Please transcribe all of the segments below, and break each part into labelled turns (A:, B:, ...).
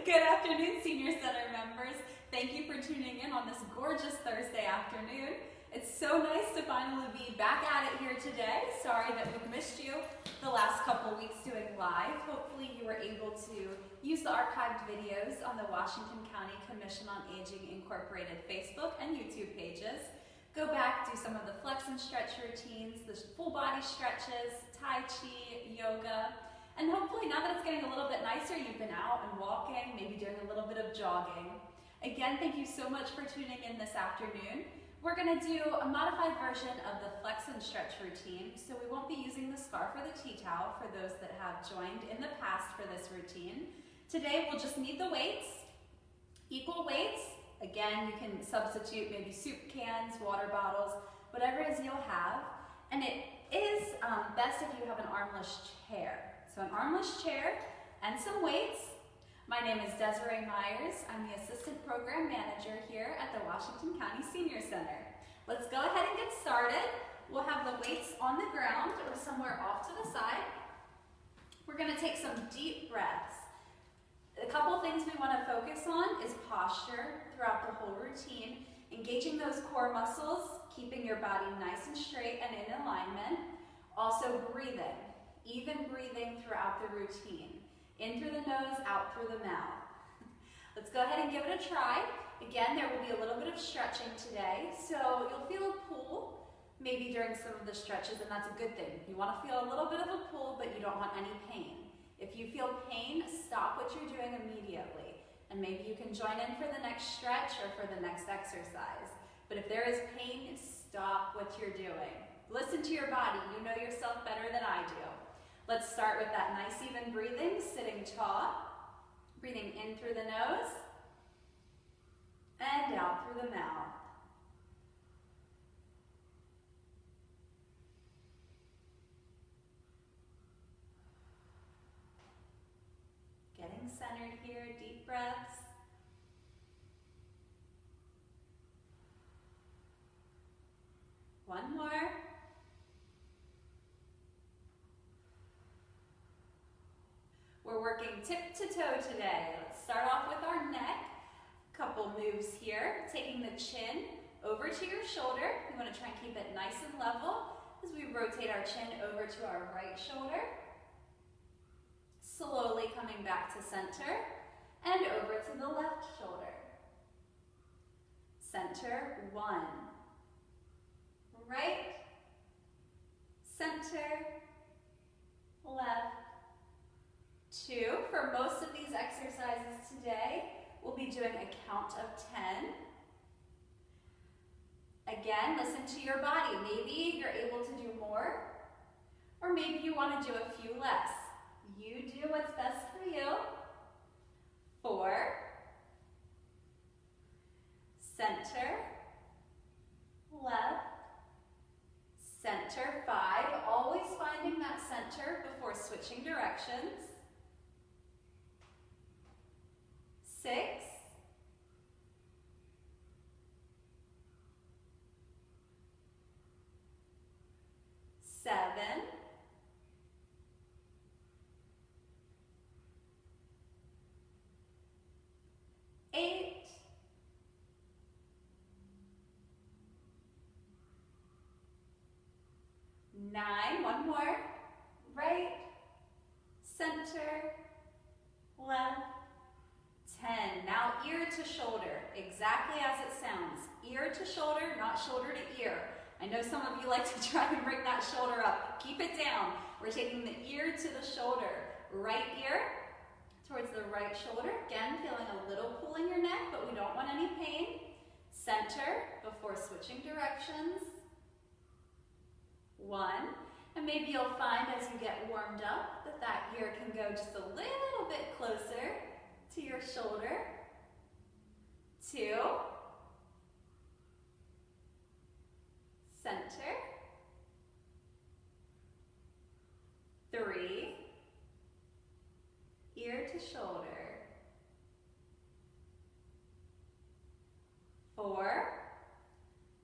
A: Good afternoon, Senior Center members. Thank you for tuning in on this gorgeous Thursday afternoon. It's so nice to finally be back at it here today. Sorry that we've missed you the last couple weeks doing live. Hopefully you were able to use the archived videos on the Washington County Commission on Aging Incorporated Facebook and YouTube pages. Go back, do some of the flex and stretch routines, the full body stretches, Tai Chi, yoga, and hopefully now that it's getting a little bit nicer, you've been out and walking, maybe doing a little bit of jogging. Again, thank you so much for tuning in this afternoon. We're going to do a modified version of the flex and stretch routine, so we won't be using the scarf or the tea towel for those that have joined in the past for this routine. Today we'll just need the weights, equal weights. Again, you can substitute maybe soup cans, water bottles, whatever it is you'll have. And it is best if you have an armless chair. So an armless chair and some weights. My name is Desiree Myers. I'm the Assistant Program Manager here at the Washington County Senior Center. Let's go ahead and get started. We'll have the weights on the ground or somewhere off to the side. We're going to take some deep breaths. A couple things we want to focus on is posture throughout the whole routine, engaging those core muscles, keeping your body nice and straight and in alignment. Also breathing. Even breathing throughout the routine. In through the nose, out through the mouth. Let's go ahead and give it a try. Again, there will be a little bit of stretching today, so you'll feel a pull maybe during some of the stretches, and that's a good thing. You want to feel a little bit of a pull, but you don't want any pain. If you feel pain, stop what you're doing immediately, and maybe you can join in for the next stretch or for the next exercise. But if there is pain, stop what you're doing. Listen to your body. You know yourself better than I do. Let's start with that nice even breathing, sitting tall, breathing in through the nose and out through the mouth. Getting centered here, deep breaths. One more. We're working tip to toe today. Let's start off with our neck. Couple moves here. Taking the chin over to your shoulder. We want to try and keep it nice and level as we rotate our chin over to our right shoulder. Slowly coming back to center and over to the left shoulder. Center, one. Right, center, left. Two. For most of these exercises today, we'll be doing a count of 10. Again, listen to your body. Maybe you're able to do more, or maybe you want to do a few less. You do what's best for you. 4. Center, left, center. 5. Always finding that center before switching directions. 6, 7, 8, 9, one more, right, center, left, 10. Now ear to shoulder, exactly as it sounds. Ear to shoulder, not shoulder to ear. I know some of you like to try and bring that shoulder up. Keep it down. We're taking the ear to the shoulder. Right ear towards the right shoulder. Again, feeling a little pull in your neck, but we don't want any pain. Center before switching directions. 1. And maybe you'll find as you get warmed up that that ear can go just a little bit closer to your shoulder. 2. Center. 3. Ear to shoulder. 4.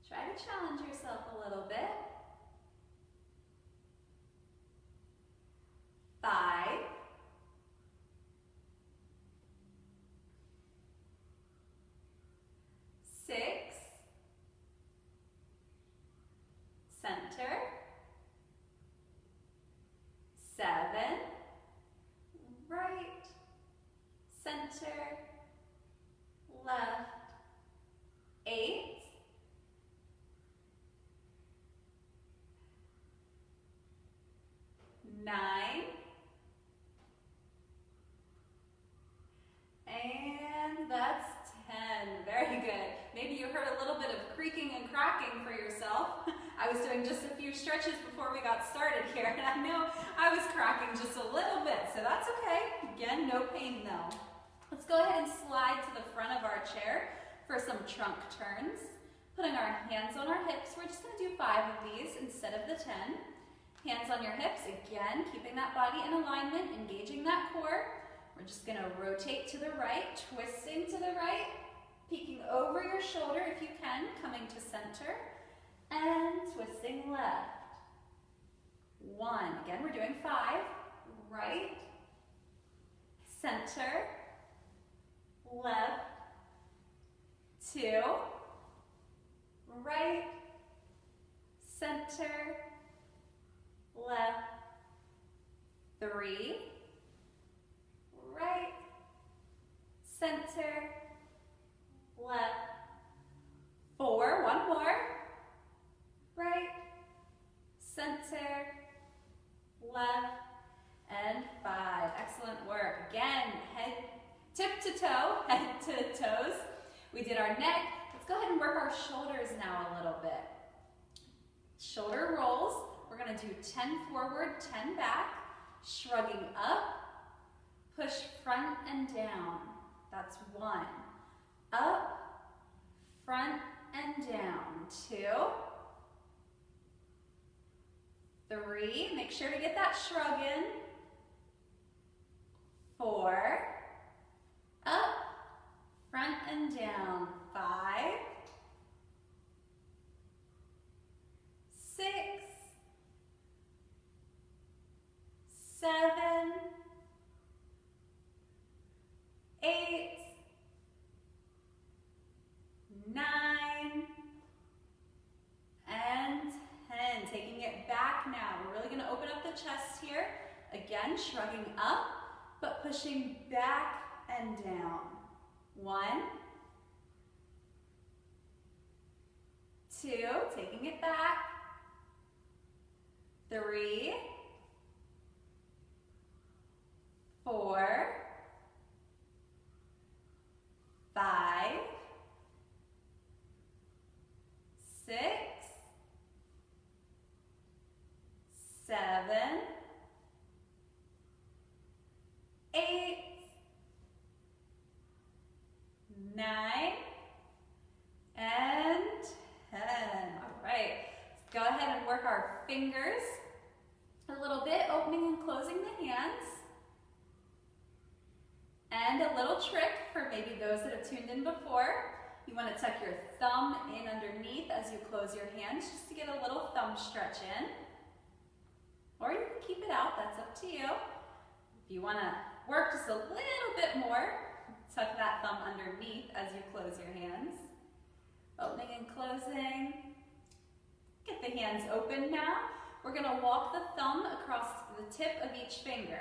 A: Try to challenge yourself a little bit. 5. cracking for yourself. I was doing just a few stretches before we got started here, and I know I was cracking just a little bit, so that's okay. Again, no pain though. Let's go ahead and slide to the front of our chair for some trunk turns. Putting our hands on our hips, we're just going to do 5 of these instead of the 10. Hands on your hips, again, keeping that body in alignment, engaging that core. We're just going to rotate to the right, twisting to the right, peeking over your shoulder if you can, coming to center, and twisting left. 1, again, we're doing 5, right, center, left, 2, right, center, left, 3, right, center, left, 4, 1 more, right, center, left, and 5. Excellent work. Again, head tip to toe, head to toes. We did our neck. Let's go ahead and work our shoulders now a little bit. Shoulder rolls. We're going to do 10 forward, 10 back, shrugging up, push front and down. That's 1. Up, front and down. 2, 3, make sure to get that shrug in. 4, up, front and down. 5, 6, 7, 8, 9, and 10. Taking it back now. We're really going to open up the chest here. Again, shrugging up, but pushing back and down. 1, 2, taking it back. 3, 4, 5, 6, 7, 8, 9, and 10. All right, let's go ahead and work our fingers a little bit, opening and closing the hands. And a little trick for maybe those that have tuned in before. You want to tuck your thumb in underneath as you close your hands, just to get a little thumb stretch in. Or you can keep it out, that's up to you. If you want to work just a little bit more, tuck that thumb underneath as you close your hands. Opening and closing. Get the hands open now. We're going to walk the thumb across the tip of each finger.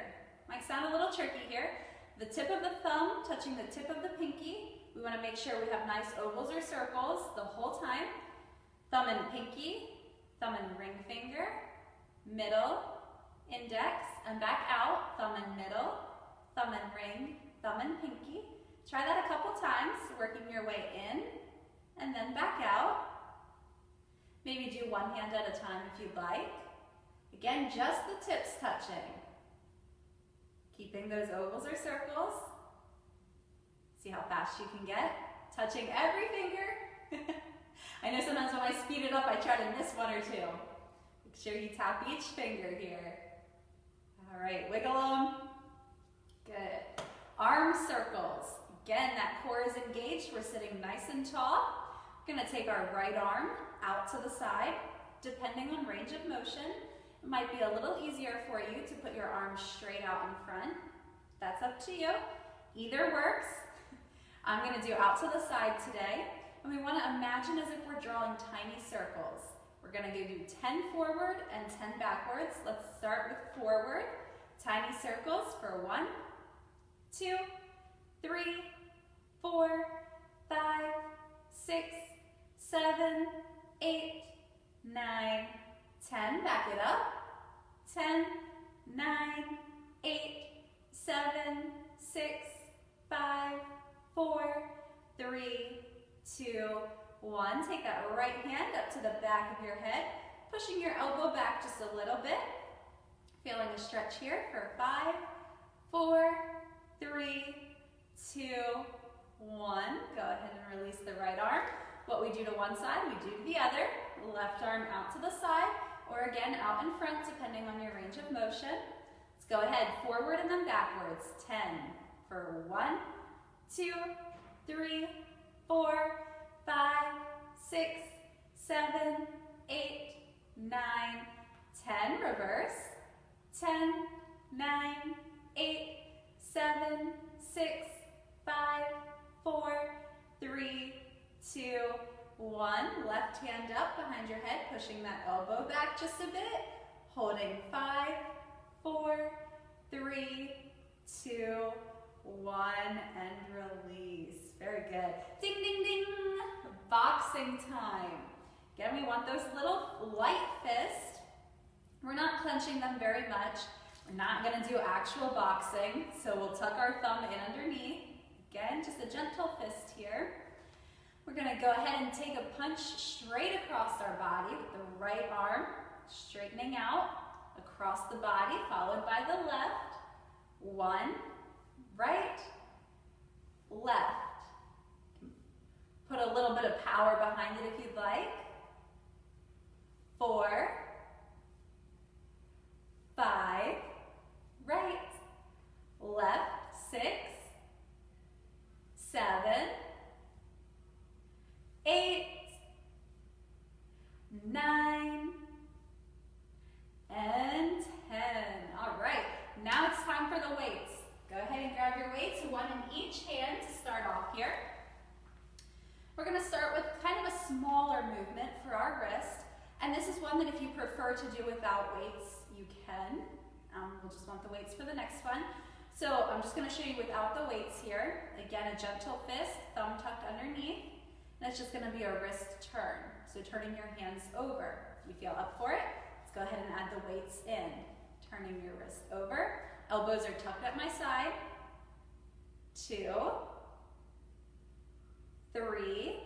A: Might sound a little tricky here. The tip of the thumb touching the tip of the pinky. We want to make sure we have nice ovals or circles the whole time. Thumb and pinky, thumb and ring finger, middle, index, and back out. Thumb and middle, thumb and ring, thumb and pinky. Try that a couple times, working your way in and then back out. Maybe do one hand at a time if you'd like. Again, just the tips touching. Keeping those ovals or circles. See how fast you can get. Touching every finger. I know sometimes when I speed it up, I try to miss 1 or 2. Make sure you tap each finger here. All right, wiggle them. Good. Arm circles. Again, that core is engaged. We're sitting nice and tall. We're going to take our right arm out to the side. Depending on range of motion, it might be a little easier for you to put your arms straight out in front. That's up to you. Either works. I'm going to do out to the side today. And we want to imagine as if we're drawing tiny circles. We're going to do 10 forward and 10 backwards. Let's start with forward. Tiny circles for 1, 2, 3, 4, 5, 6, 7, 8, 9, 10. Back it up. 10, 9, 8, 7, 6, 5, 4, 3, 2, 1. Take that right hand up to the back of your head, pushing your elbow back just a little bit. Feeling a stretch here for 5, 4, 3, 2, 1. Go ahead and release the right arm. What we do to one side, we do to the other. Left arm out to the side, or again out in front, depending on your range of motion. Let's go ahead, forward and then backwards. 10 for 1, 2, 3, 4, 5, 6, 7, 8, 9, 10. Reverse. 10, 9, 8, 7, 6, 5, 4, 3, 2, 1. Left hand up behind your head, pushing that elbow back just a bit. Holding 5, 4, 3, 2, 1, and release. Very good. Ding, ding, ding. Boxing time. Again, we want those little light fists. We're not clenching them very much. We're not going to do actual boxing, so we'll tuck our thumb in underneath. Again, just a gentle fist here. We're going to go ahead and take a punch straight across our body with the right arm, straightening out across the body, followed by the left. 1, right, left. Put a little bit of power behind it if you'd like. 4, 5, right, left, 6, 7, 8, 9, and 10. All right, now it's time for the weights. Go ahead and grab your weights, one in each hand to start off here. We're going to start with kind of a smaller movement for our wrist. And this is one that if you prefer to do without weights, you can. We'll just want the weights for the next one. So I'm just going to show you without the weights here. Again, a gentle fist, thumb tucked underneath. And it's just going to be a wrist turn. So turning your hands over. If you feel up for it, let's go ahead and add the weights in. Turning your wrist over. Elbows are tucked at my side. 2, 3,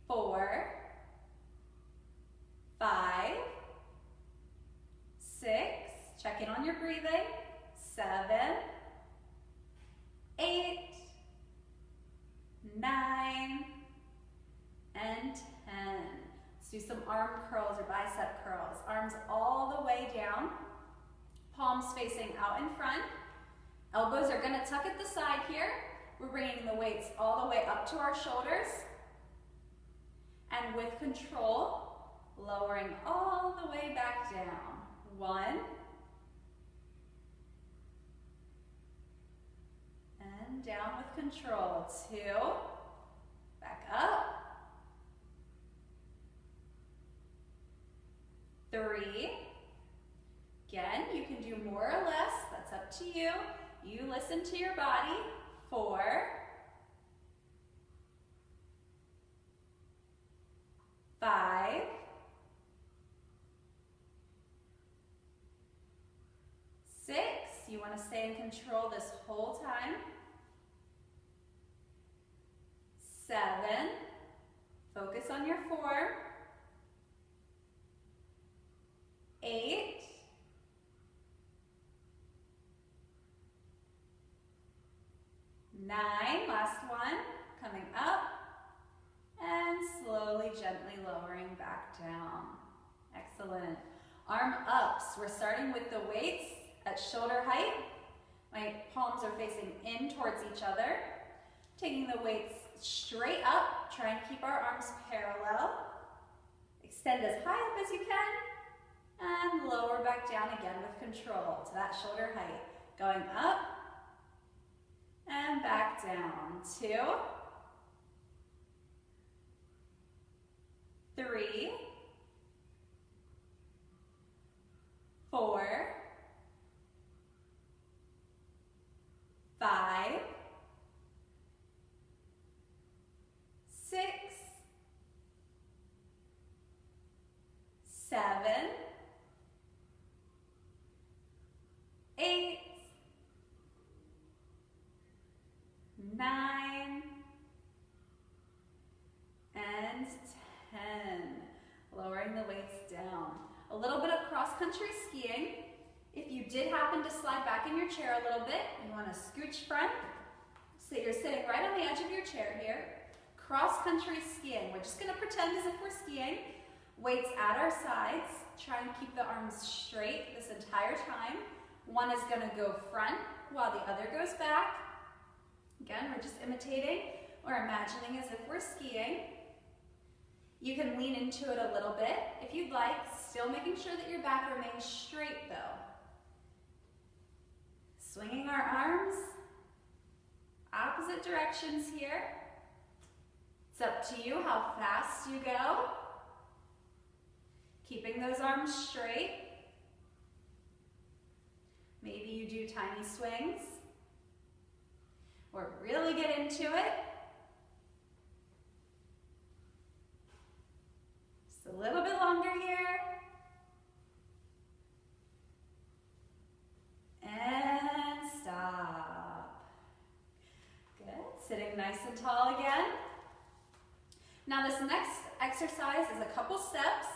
A: 4, 5, 6, check in on your breathing, 7, 8, 9, and 10. Let's do some arm curls or bicep curls. Arms all the way down, palms facing out in front. Elbows are going to tuck at the side here. We're bringing the weights all the way up to our shoulders. And with control, lowering all the way back down. 1. And down with control. 2. Back up. 3. Again, you can do more or less. That's up to you. You listen to your body. 4. 5. 6. You want to stay in control this whole time. 7. Focus on your 4. 8. 9. Last one. Coming up. And slowly, gently lowering back down. Excellent. Arm ups. We're starting with the weights at shoulder height. My palms are facing in towards each other. Taking the weights straight up. Trying to keep our arms parallel. Extend as high up as you can. And lower back down again with control to that shoulder height. Going up. And back down. 2. 3, 4, 5, 6, 7, 8, 9, country skiing. If you did happen to slide back in your chair a little bit, you want to scooch front so that you're sitting right on the edge of your chair here. Cross country skiing. We're just going to pretend as if we're skiing. Weights at our sides. Try and keep the arms straight this entire time. One is going to go front while the other goes back. Again, we're just imitating or imagining as if we're skiing. You can lean into it a little bit if you'd like, still making sure that your back remains straight though. Swinging our arms, opposite directions here. It's up to you how fast you go. Keeping those arms straight. Maybe you do tiny swings or really get into it. Just a little bit longer here. And stop. Good. Sitting nice and tall again. Now this next exercise is a couple steps,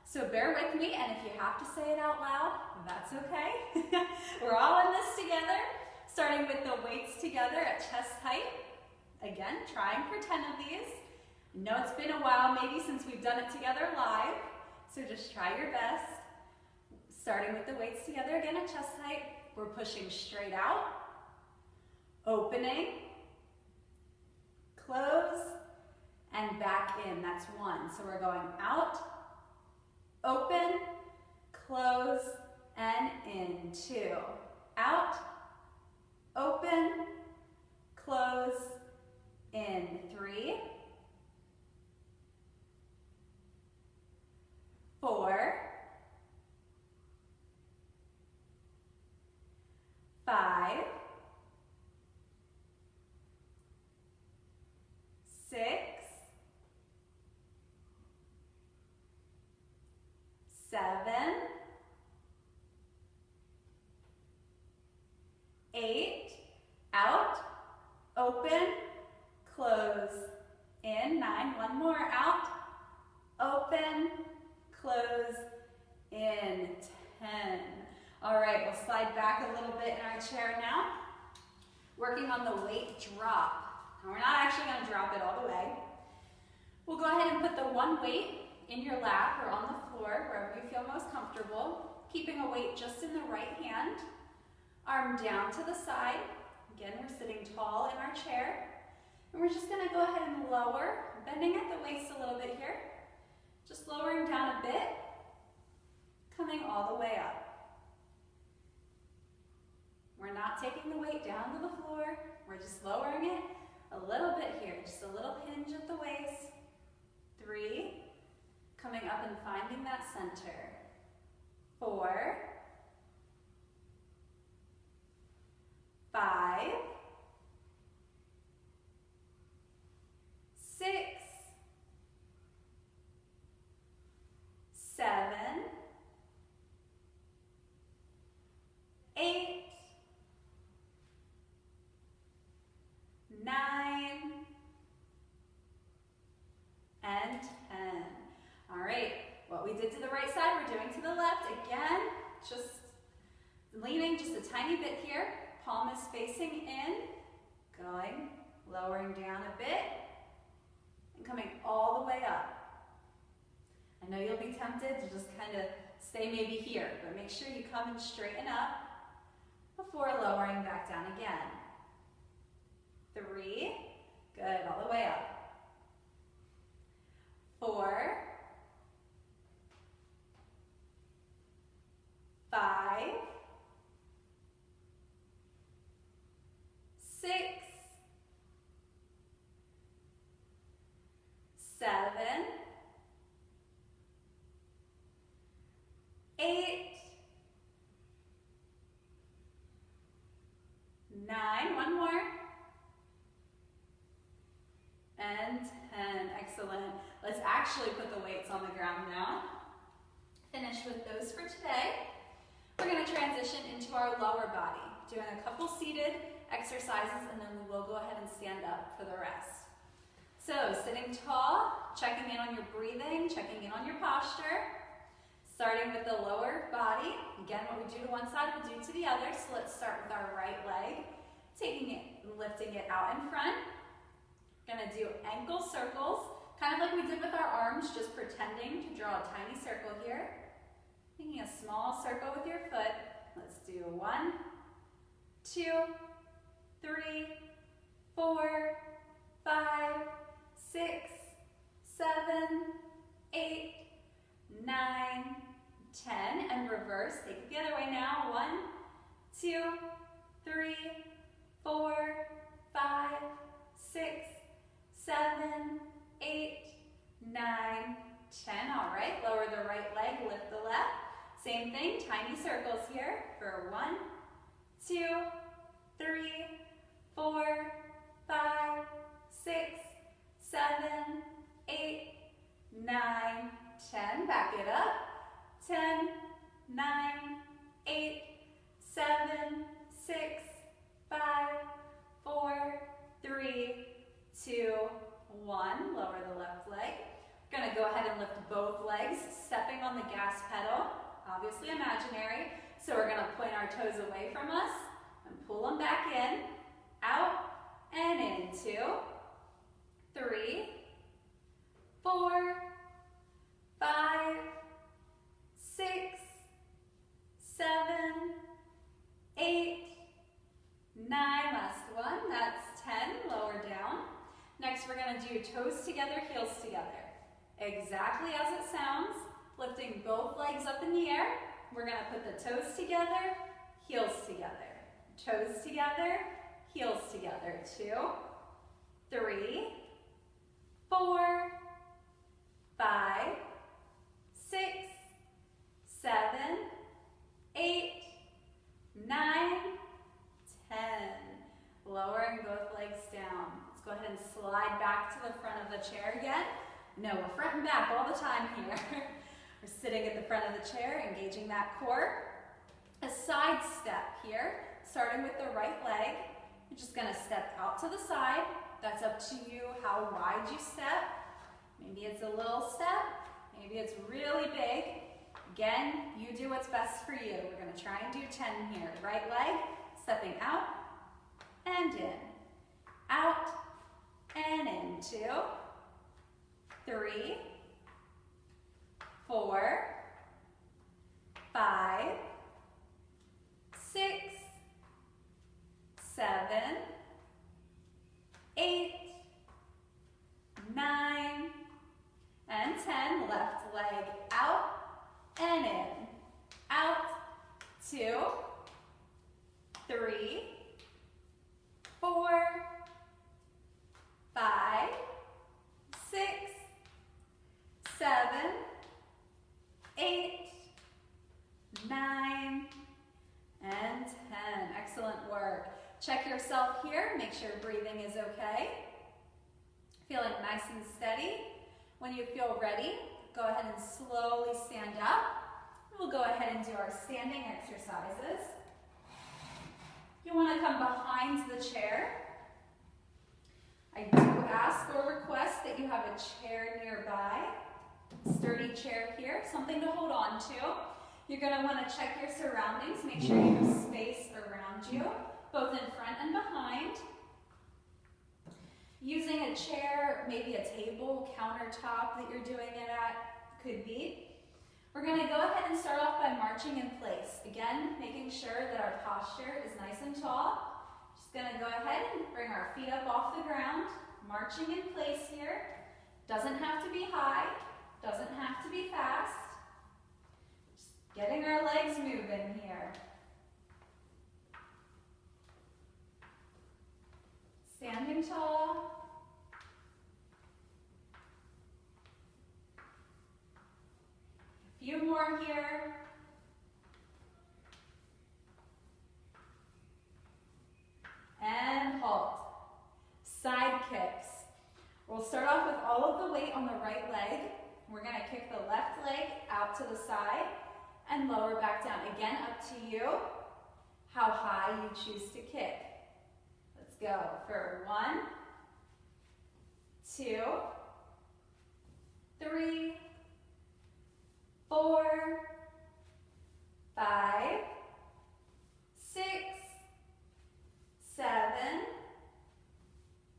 A: so bear with me, and if you have to say it out loud, that's okay. We're all in this together, starting with the weights together at chest height. Again, trying for 10 of these. I know it's been a while maybe since we've done it together live, so just try your best. Starting with the weights together again at chest height. We're pushing straight out, opening, close, and back in. That's one. So we're going out, open, close, and in. Two. Out, open, close, in. Three. Four. 5, 6, 7, 8, out, open, close, in. 9, one more, out, open, close, in. 10. All right, we'll slide back a little bit in our chair now. Working on the weight drop. Now we're not actually going to drop it all the way. We'll go ahead and put the one weight in your lap or on the floor, wherever you feel most comfortable. Keeping a weight just in the right hand. Arm down to the side. Again, we're sitting tall in our chair. And we're just going to go ahead and lower, bending at the waist a little bit here. Just lowering down a bit, coming all the way up. We're not taking the weight down to the floor. We're just lowering it a little bit here. Just a little hinge at the waist. 3. Coming up and finding that center. 4. 5. 6. 7. 8. 9, and 10. All right, what we did to the right side, we're doing to the left. Again, just leaning just a tiny bit here. Palm is facing in, going, lowering down a bit, and coming all the way up. I know you'll be tempted to just kind of stay maybe here, but make sure you come and straighten up before lowering back down again. 3, good, all the way up. 4, 5, 6, 7, 8, 9, one more. And 10, excellent. Let's actually put the weights on the ground now. Finish with those for today. We're going to transition into our lower body, doing a couple seated exercises, and then we will go ahead and stand up for the rest. So, sitting tall, checking in on your breathing, checking in on your posture. Starting with the lower body. Again, what we do to one side, we'll do to the other. So let's start with our right leg. Taking it and lifting it out in front. Gonna do ankle circles, kind of like we did with our arms, just pretending to draw a tiny circle here. Making a small circle with your foot. Let's do 1, 2, 3, 4, 5, 6, 7, 8, 9, 10, and reverse. Take it the other way now. 1, 2, 3, 4, 5, 6, 7, 8, 9, 10. All right, lower the right leg, lift the left. Same thing, tiny circles here for 1, 2, 3, 4, 5, 6, 7, 8, 9, 10. Back it up. 10, 9, 8, 7, 6, 5, 4, 3, 2, 1. Lower the left leg. We're going to go ahead and lift both legs, stepping on the gas pedal, obviously imaginary. So we're going to point our toes away from us and pull them back in, out, and in. 2, 3, 4, 5, 6, 7, 8, 9. Last one. That's 10. Lower down. Next, we're going to do toes together, heels together. Exactly as it sounds. Lifting both legs up in the air. We're going to put the toes together, heels together. Toes together, heels together. 2, 3, 4, 5, 6, 7, 8, 9, 10. Lowering both legs down. Let's go ahead and slide back to the front of the chair again. No, we're front and back all the time here. We're sitting at the front of the chair, engaging that core. A side step here, starting with the right leg. You're just going to step out to the side. That's up to you how wide you step. Maybe it's a little step. Maybe it's really big. Again, you do what's best for you. We're going to try and do 10 here. Right leg, stepping out and in. Out and in. 2, 3, 4, 5, 6, 7, 8, 9, and 10. Left leg out and in. Out. 2, 3, 4, 5, 6, 7, 8, 9, and 10. Excellent work. Check yourself here. Make sure breathing is okay. Feeling nice and steady. When you feel ready, go ahead and slowly stand up. We'll go ahead and do our standing exercises. You want to come behind the chair. I do ask or request that you have a chair nearby. Sturdy chair here, something to hold on to. You're going to want to check your surroundings. Make sure you have space around you, both in front and behind. Using a chair, maybe a table, countertop that you're doing it at, could be. We're going to go ahead and start off by marching in place. Again, making sure that our posture is nice and tall. Just going to go ahead and bring our feet up off the ground. Marching in place here. Doesn't have to be high. Doesn't have to be fast. Just getting our legs moving here. Standing tall. A few more here. And halt. Side kicks. We'll start off with all of the weight on the right leg. We're going to kick the left leg out to the side and lower back down. Again, up to you how high you choose to kick. Let's go for 1, 2, 3, 4, 5, 6, 7,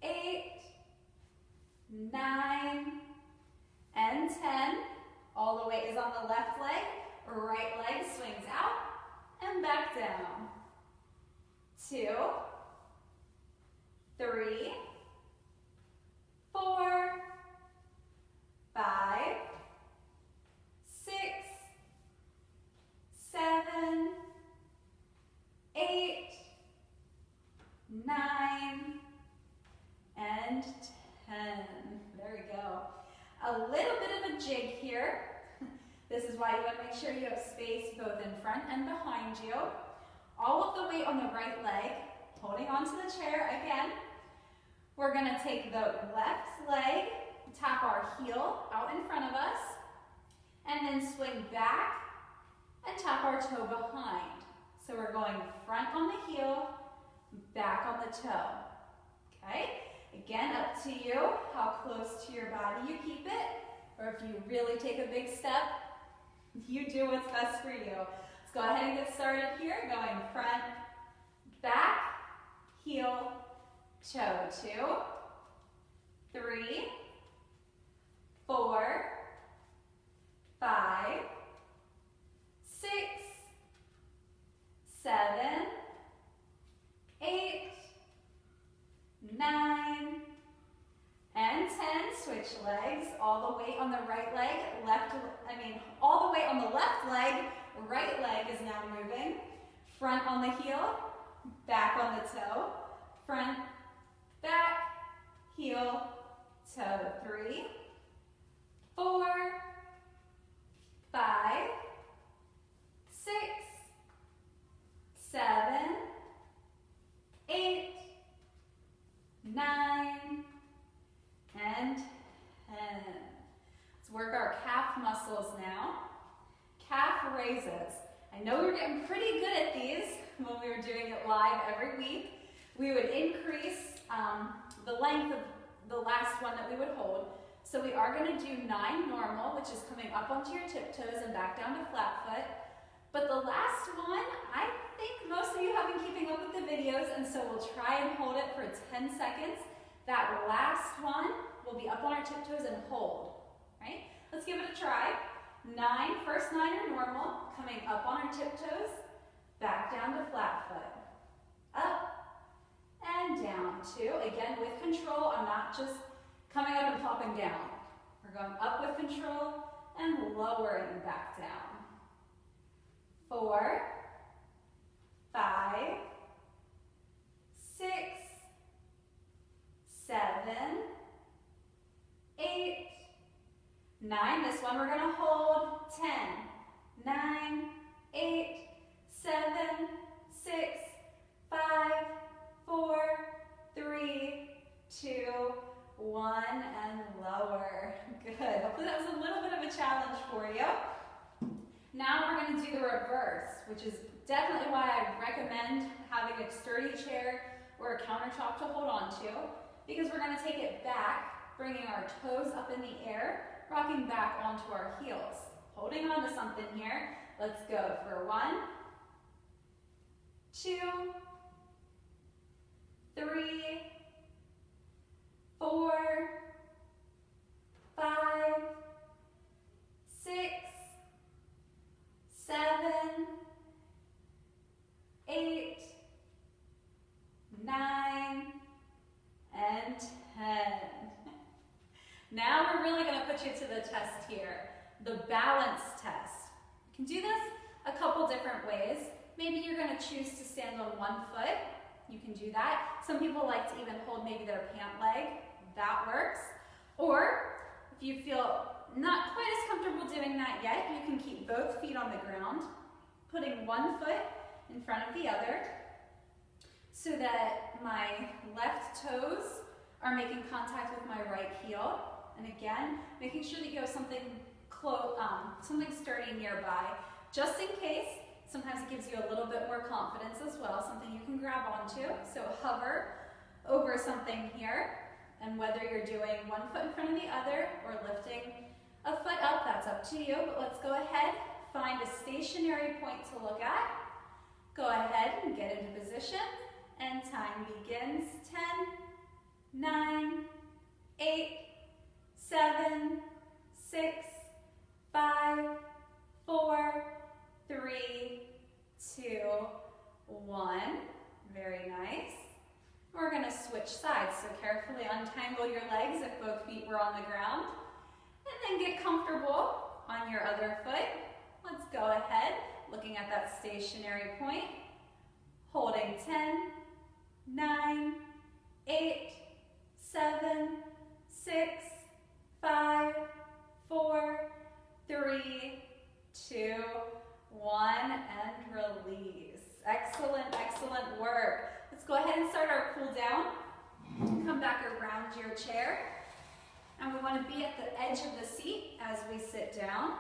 A: 8, 9, and 10. All the weight is on the left leg. Right leg swings out and back down. 2, 3, 4, 5, 6, 7, 8, 9, and 10. There we go. A little bit of a jig here. This is why you want to make sure you have space both in front and behind you. All of the weight on the right leg, holding onto the chair again. We're going to take the left leg, tap our heel out in front of us, and then swing back and tap our toe behind. So we're going front on the heel, back on the toe. Okay? Again, up to you how close to your body you keep it, or if you really take a big step, you do what's best for you. Let's go ahead and get started here. Going front, back, heel, toe. 2, 3, 4, 5, 6, 7, 8, 9, and 10. Switch legs. All the weight on the right leg, all the weight on the left leg, right leg is now moving. Front on the heel, back on the toe. Front, back, heel, toe. 3, 4, 5, 6, 7, 8, 9, and 10. Let's work our calf muscles now. Calf raises. I know we were getting pretty good at these when we were doing it live every week. We would increase the length of the last one that we would hold. So we are going to do 9 normal, which is coming up onto your tiptoes and back down to flat foot. But the last one, I think most of you have been keeping up with the videos, and so we'll try and hold it for 10 seconds. That last one will be up on our tiptoes and hold, right? Let's give it a try. 9, first 9 are normal, coming up on our tiptoes, back down to flat foot. Up and down. 2, again with control. I'm not just coming up and popping down. We're going up with control and lowering back down. 4, 5, 6, 7, 8, 9. This one we're going to hold. 10, 9, 8, 7, 6, 5, 4, 3, 2, 1, and lower. Good. Hopefully that was a little bit of a challenge for you. Now we're going to do the reverse, which is definitely why I recommend having a sturdy chair or a countertop to hold on to, because we're going to take it back, bringing our toes up in the air, rocking back onto our heels. Holding on to something here. Let's go for 1, 2, 3, 4, 5, 6, 7, 8, 9, and 10. Now we're really going to put you to the test here, the balance test. You can do this a couple different ways. Maybe you're going to choose to stand on one foot. You can do that. Some people like to even hold maybe their pant leg. That works. Or if you feel not quite as comfortable doing that yet, you can keep both feet on the ground, putting one foot in front of the other so that my left toes are making contact with my right heel. And again, making sure that you have something sturdy nearby, just in case. Sometimes it gives you a little bit more confidence as well, something you can grab onto. So hover over something here, and whether you're doing one foot in front of the other or lifting a foot up, that's up to you, but let's go ahead, find a stationary point to look at. Go ahead and get into position, and time begins. 10, 9, 8, 7, 6, 5, 4, 3, 2, 1. Very nice. We're going to switch sides, so carefully untangle your legs if both feet were on the ground. And then get comfortable on your other foot. Let's go ahead, looking at that stationary point, holding 10, 9, 8, 7, 6, 5, 4, 3, 2, 1, and release. Excellent, excellent work. Let's go ahead and start our cool down. Come back around your chair. And we want to be at the edge of the seat as we sit down.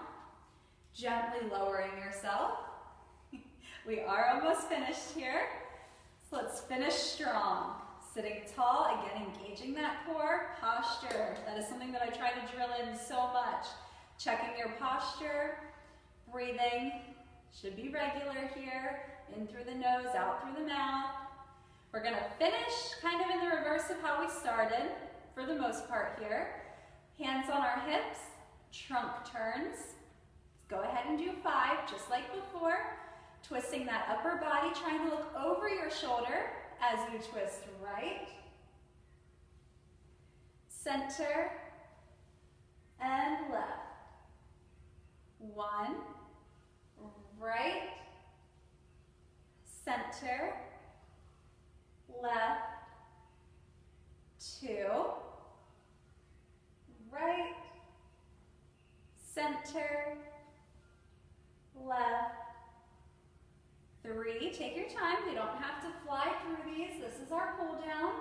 A: Gently lowering yourself. We are almost finished here. So let's finish strong. Sitting tall, again engaging that core posture. That is something that I try to drill in so much. Checking your posture, breathing should be regular here. In through the nose, out through the mouth. We're going to finish kind of in the reverse of how we started for the most part here. Hands on our hips, trunk turns. Let's go ahead and do 5, just like before. Twisting that upper body, trying to look over your shoulder as you twist right, center, and left. 1, right, center, left, 2, right, center, left, 3. Take your time. You don't have to fly through these. This is our cool down.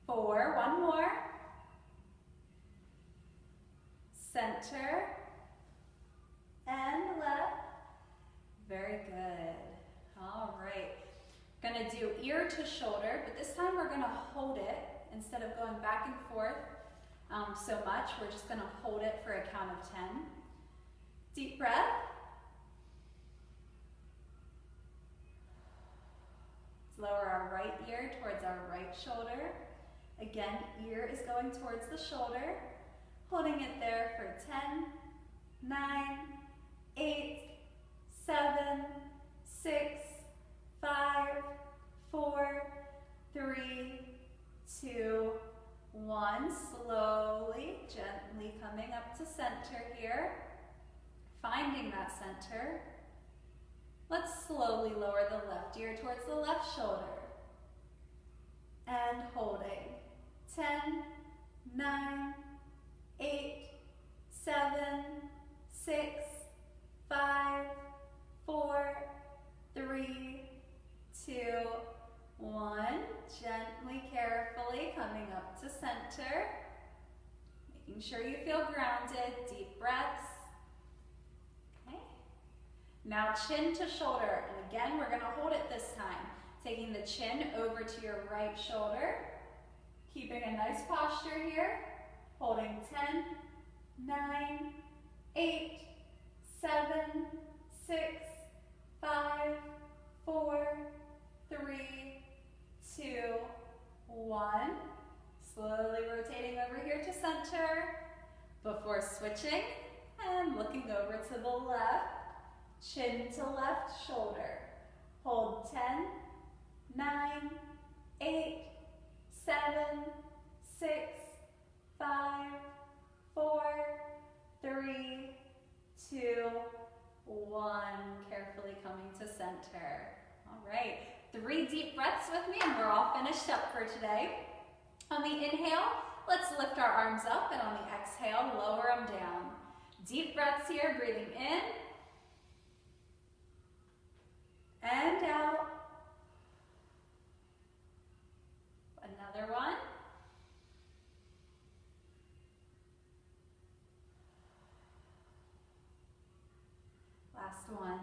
A: 4, one more. Center and left. Very good. All right. Going to do ear to shoulder, but this time we're going to hold it instead of going back and forth so much. We're just going to hold it for a count of 10. Deep breath. Let's lower our right ear towards our right shoulder. Again, ear is going towards the shoulder. Holding it there for 10, 9, 8, 7, 6, 5, 4, 3, 2, 1. Slowly, gently coming up to center here. Finding that center. Let's slowly lower the left ear towards the left shoulder. And holding. 10, 9, 8, 7, 6, 5, 4, 3, 2, 1. Gently, carefully coming up to center. Making sure you feel grounded. Deep breaths. Okay. Now chin to shoulder. And again, we're going to hold it this time. Taking the chin over to your right shoulder. Keeping a nice posture here. Holding 10, 9, 8, 7, 6, 5, 4, 3, 2, 1. Slowly rotating over here to center before switching and looking over to the left. Chin to left shoulder. Hold 10, 9, 8, 7, 6, 5, 4, 3, 2, 1. Carefully coming to center. All right, 3 deep breaths with me and we're all finished up for today. On the inhale, let's lift our arms up, and on the exhale, lower them down. Deep breaths here, breathing in and out. Another one. Last one.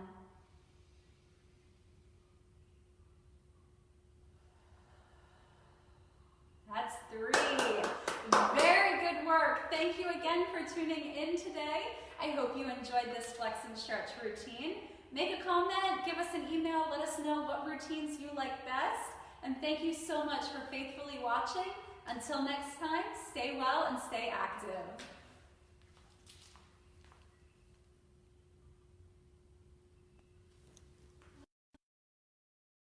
A: thank you again for tuning in today. I hope you enjoyed this flex and stretch routine. Make a comment, give us an email, let us know what routines you like best. And thank you so much for faithfully watching. Until next time, stay well and stay active.